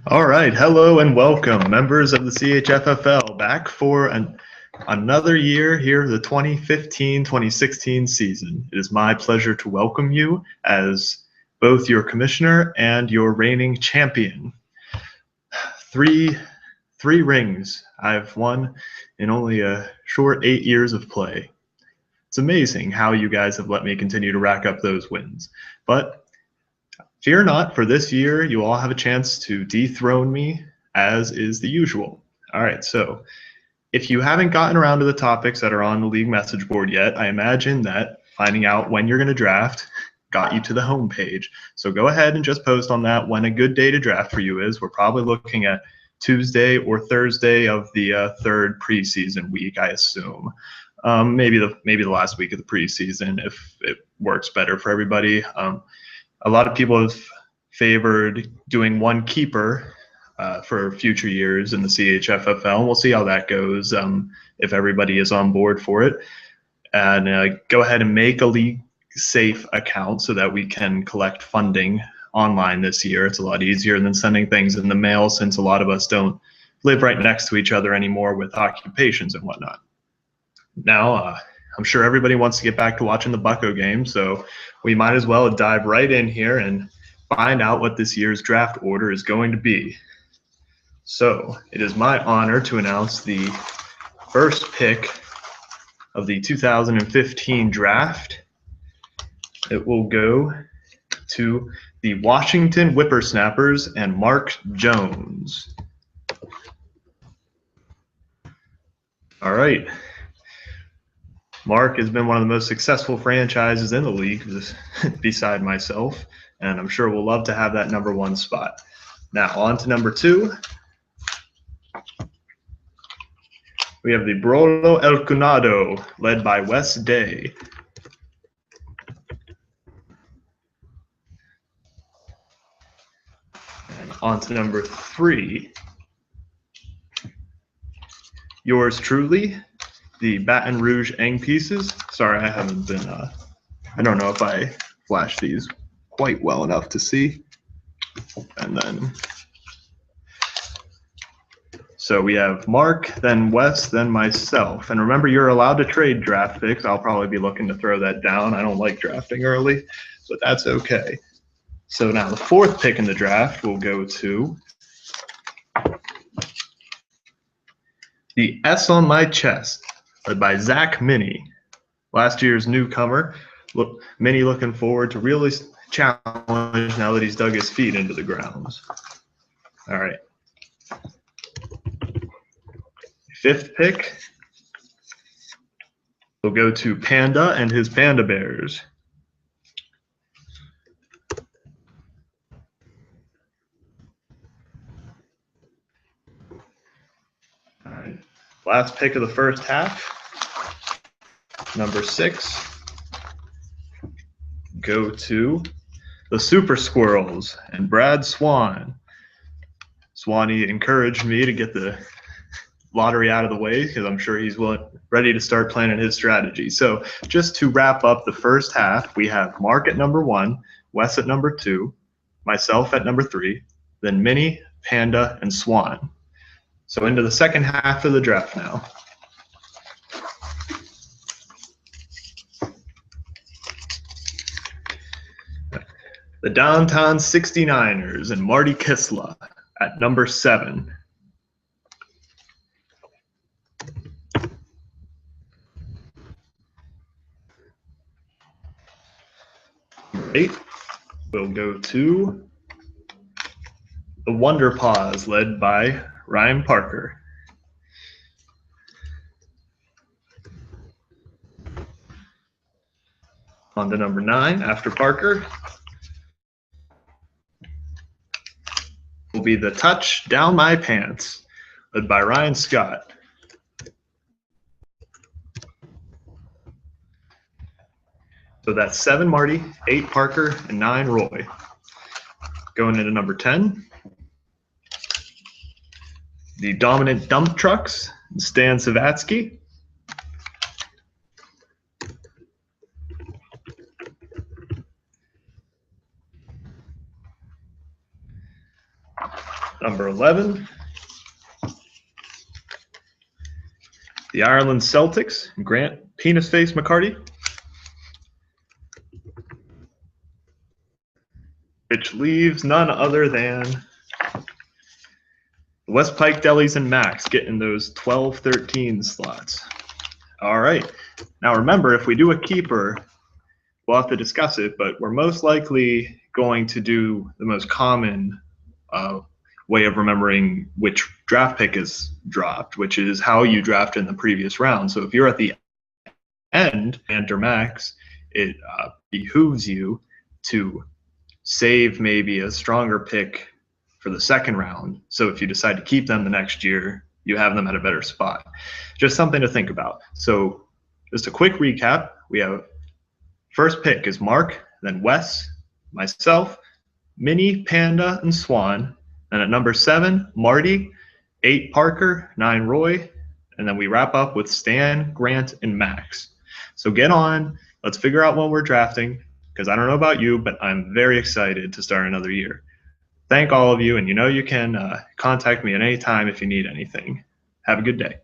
All right, hello and welcome, members of the CHFFL, back for another year here, the 2015-2016 season. It is my pleasure to welcome you as both your commissioner and your reigning champion. Three rings I've won in only a short 8 years of play. It's amazing how you guys have let me continue to rack up those wins. But fear not, for this year, you all have a chance to dethrone me, as is the usual. All right, so if you haven't gotten around to the topics that are on the league message board yet, I imagine that finding out when you're going to draft got you to the home page. So go ahead and just post on that when a good day to draft for you is. We're probably looking at Tuesday or Thursday of the third preseason week, I assume. Maybe the last week of the preseason if it works better for everybody. A lot of people have favored doing one keeper for future years in the CHFFL, and we'll see how that goes if everybody is on board for it. And go ahead and make a league safe account so that we can collect funding online this year. It's a lot easier than sending things in the mail, since a lot of us don't live right next to each other anymore with occupations and whatnot. Now, I'm sure everybody wants to get back to watching the Bucco game, so we might as well dive right in here and find out what this year's draft order is going to be. So it is my honor to announce the first pick of the 2015 draft. It will go to the Washington Whippersnappers and Mark Jones. All right. Mark has been one of the most successful franchises in the league beside myself, and I'm sure we'll love to have that number one spot. Now on to number two. We have the Brolo El Cunado, led by Wes Day. And on to number three. Yours truly, the Baton Rouge Eng Pieces. Sorry, I haven't been, I don't know if I flashed these quite well enough to see. And then, so we have Mark, then Wes, then myself. And remember, you're allowed to trade draft picks. I'll probably be looking to throw that down. I don't like drafting early, but that's okay. So now the fourth pick in the draft will go to the S on my chest, led by Zach Minnie, last year's newcomer. Minnie looking forward to really challenge now that he's dug his feet into the grounds. All right. Fifth pick will go to Panda and his Panda Bears. All right. Last pick of the first half. Number 6, go to the Super Squirrels and Brad Swan. Swanee encouraged me to get the lottery out of the way because I'm sure he's ready to start planning his strategy. So just to wrap up the first half, we have Mark at number 1, Wes at number 2, myself at number 3, then Minnie, Panda, and Swan. So into the second half of the draft now. The Downtown 69ers and Marty Kisla at number 7. Number 8 will go to the Wonder Paws, led by Ryan Parker. On to number 9, after Parker, will be the Touch Down My Pants, led by Ryan Scott. So that's 7 Marty, 8 Parker, and 9 Roy. Going into number 10, the Dominant Dump Trucks, Stan Savatsky. Number 11, the Ireland Celtics, Grant Penis Face McCarty, which leaves none other than West Pike Delis and Max getting those 12-13 slots. All right. Now remember, if we do a keeper, we'll have to discuss it, but we're most likely going to do the most common way of remembering which draft pick is dropped, which is how you draft in the previous round. So if you're at the end, and or max, it behooves you to save maybe a stronger pick for the second round. So if you decide to keep them the next year, you have them at a better spot. Just something to think about. So just a quick recap. We have first pick is Mark, then Wes, myself, Minnie, Panda, and Swan. And at number 7, Marty, 8, Parker, 9, Roy, and then we wrap up with Stan, Grant, and Max. So get on. Let's figure out what we're drafting, because I don't know about you, but I'm very excited to start another year. Thank all of you, and you know you can contact me at any time if you need anything. Have a good day.